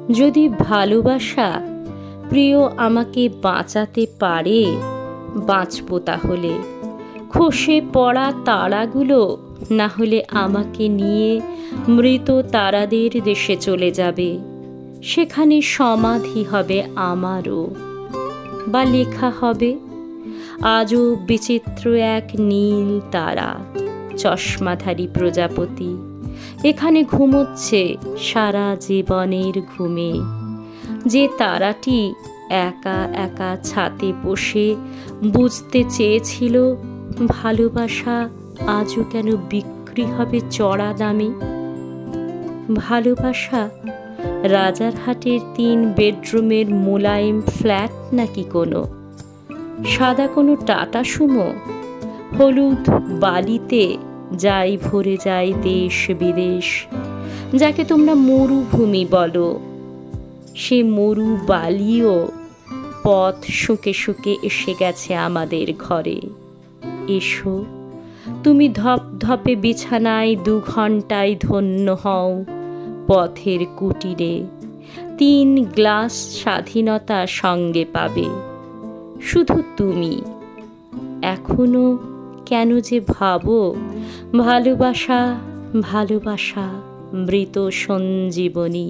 যদি ভালোবাসা প্রিয় আমাকে বাঁচাতে পারে, বাঁচব তাহলে। খসে পড়া তারাগুলো না হলে আমাকে নিয়ে মৃত তারাদের দেশে চলে যাবে। সেখানে সমাধি হবে আমারও, বা লেখা হবে আজও বিচিত্র এক নীল তারা, চশমাধারী প্রজাপতি এখানে ঘুমোচ্ছে সারা জীবনের ঘুমে। যে তারাটি একা একা ছাতে বসে বুঝতে চেয়েছিল ভালোবাসা আজও কেন বিক্রি হবে চড়া দামে। ভালোবাসা রাজারহাটের 3 বেডরুমের মোলায়েম ফ্ল্যাট নাকি কোনো সাদা কোনো টাটা সুমো? হলুদ বালিতে যাই ভরে যায় দেশ বিদেশ, যাকে তোমরা মরুভূমি বলো। সে মরু বালিও পথ শুঁকে শুঁকে এসে গেছে আমাদের ঘরে। এসো তুমি ধপধপে বিছানায় 2 ঘন্টায় ধন্য হও পথের কুটিরে। 3 গ্লাস স্বাধীনতা সঙ্গে পাবে শুধু তুমি। এখনো কেন যে ভাবো ভালোবাসা, ভালোবাসা মৃত সঞ্জীবনী।